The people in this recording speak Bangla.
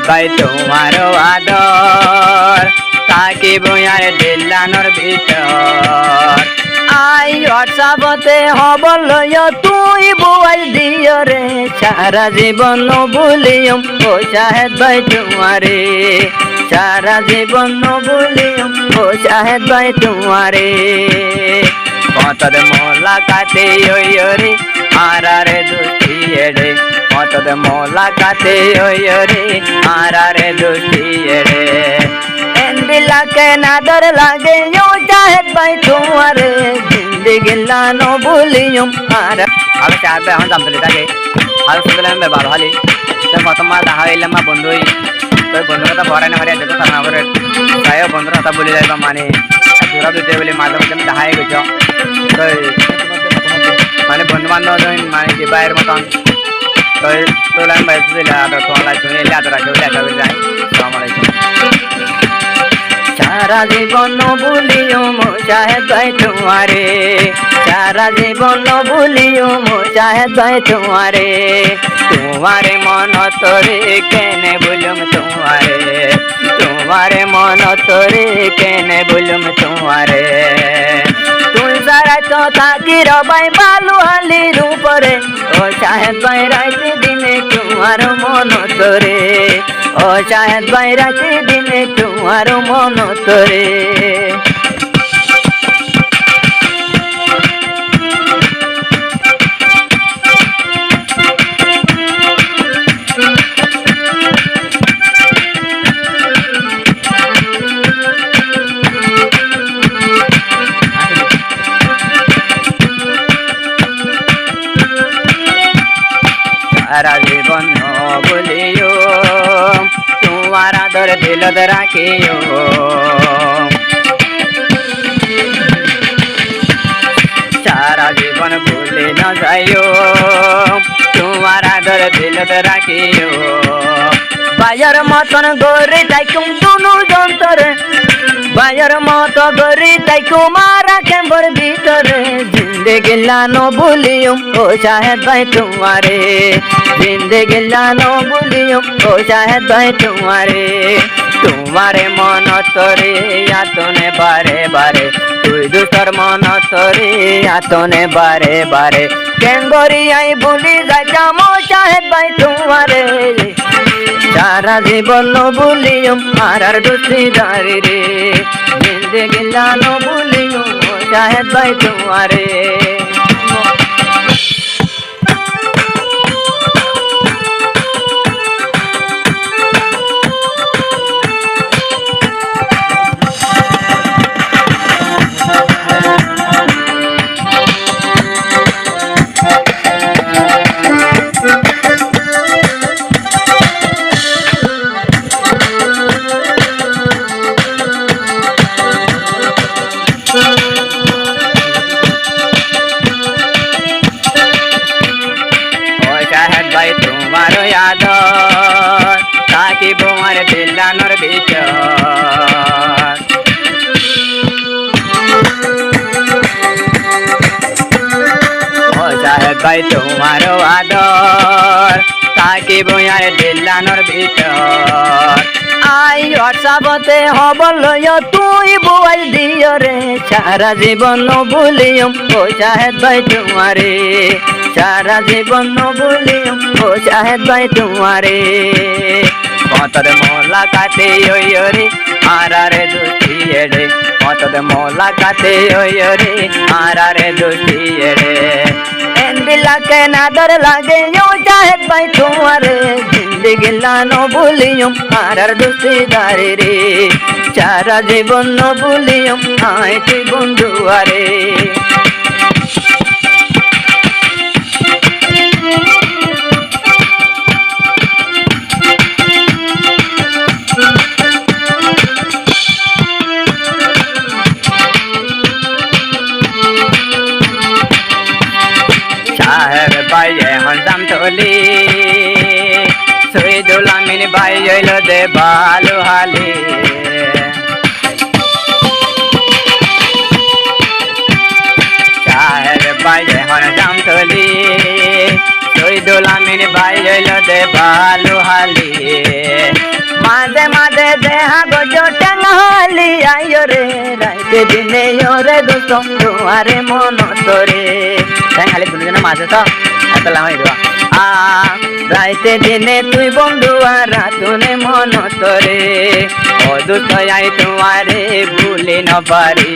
ভাই তোমার আদর থাকিব আর দিলানোর ভিতর আই হোয়াটসঅ্যাপতে খবর লইয় তুই বুয়াই দিয় রে সারা জীবন ভুলিয়ম ও শাহেদ ভাই তোমারে সারা জীবন ভুলিয়ম ও শাহেদ ভাই তোমারে কতদ মোলাকাতে রে আরারে দুটি এড়ে কতদ মোলাকাতে রে আরারে দুটি এড়ে দিলাকে নাদর লাগে শাহেদ ভাই তোমারে জিন্দেগি লানো ভুলিয়ম আর আমি শাহেদ ভাই এখন জানতে তাকে আর শুনলাম ভালো হালি তো প্রথম দেখা হইলাম মা বন্ধুই তো বন্ধুর কথা ভরাই না হারিয়ে যেত তার না করে তাই বন্ধুর কথা বলে যাইবা মানে ঘোরা দুটো বলে মাঝে মাঝে আমি দেখাই গেছ তো মানে বন্ধু বান্ধব মানে কি বাইরের মতন তো তোলাম ভাই তোমার তুমি এলে আদর রাখবে দেখা করে যাই আসসালামু আলাইকুম সারা জীবন ভুলিও শাহেদ ভাই তোমারে সারা জীবন ভুলিও শাহেদ ভাই তোমারে তোমারে মন তোরে কেনে বলুম তোমারে তোমারে মন তোরে কেনে বলুম তোমারে তুই সারা তো থাকি রবাই বালু হালির উপরে ও শাহেদ ভাই রাইতে দিনে তোমার মন তোরে ও শাহেদ ভাই রাইতে দিনে তোমার মন তোরে সারা জীবন বলিও তোমার আদর দিলত রাখিও সারা জীবন ভুলে না যাইও তোমার আদর দিলত রাখিও বাজার মতন গরি তাইকুম দুনু যন্তরে বাজার মত গরি তাইকুম মারা কেম্বর ভিতরে জিন্দেগি লানো ভুলিয়ম ও শাহেদ ভাই তোমারে জিন্দেগি লানো ভুলিয়ম ও শাহেদ ভাই তোমারে তোমারে মন তোরে আতনে বারে বারে তুই দুতর মন তোরে আতনে বারে বারে কেঙ্গরি আই ভুলি যাইতাম ও শাহেদ ভাই তোমারে সারা জীবন ভুলিয়ম আর দুটি দাঁড়ি রে জিন্দেগি লানো ভুলিয়ম ও শাহেদ ভাই তোমারে শাহেদ ভাই তোমার আদর থাকিব আর দিলানোর ভিতর ও শাহেদ ভাই তোমার আদর থাকিব আর দিলানোর ভিতর আই হোয়াটসঅ্যাপতে খবর লইয় তুই বুয়াই দিয় রে সারা জীবন ভুলিয়ম ও শাহেদ ভাই তোমারে সারা জীবন ভুলিয়ম ও শাহেদ ভাই তোমারে কতদ মোলাকাতে রে আরারে দুটি এড়ে কতদ মোলাকাতে রে আরারে দুটি এড়ে দিলাকে নাদর লাগে শাহেদ ভাই তোমারে জিন্দেগি লানো ভুলিয়ম আর দুটি দাঁড়ি রে সারা জীবন ভুলিয়ম আয় তুই বন্ধু আরে শাহেদ ভাই এখন দাম তোলি শহীদুল আমিন ভাই হইল দে ভালো হালি শাহেদ ভাই এখন দাম তোলি শহীদুল আমিন ভাই হইল দে ভালো হালি দেহা গজ টাঙ্গালি আইও রে রাইতে দিনে ওরে দোস্ত তোমারে মন তোরে টাঙ্গালি দুজনে মাঝে তো এত লামাই দেওয়া রাইতে দিনে তুই বন্ধু আর রাতুনে মন তোরে ও দোস্ত আই তোমারে ভুলে না পারি।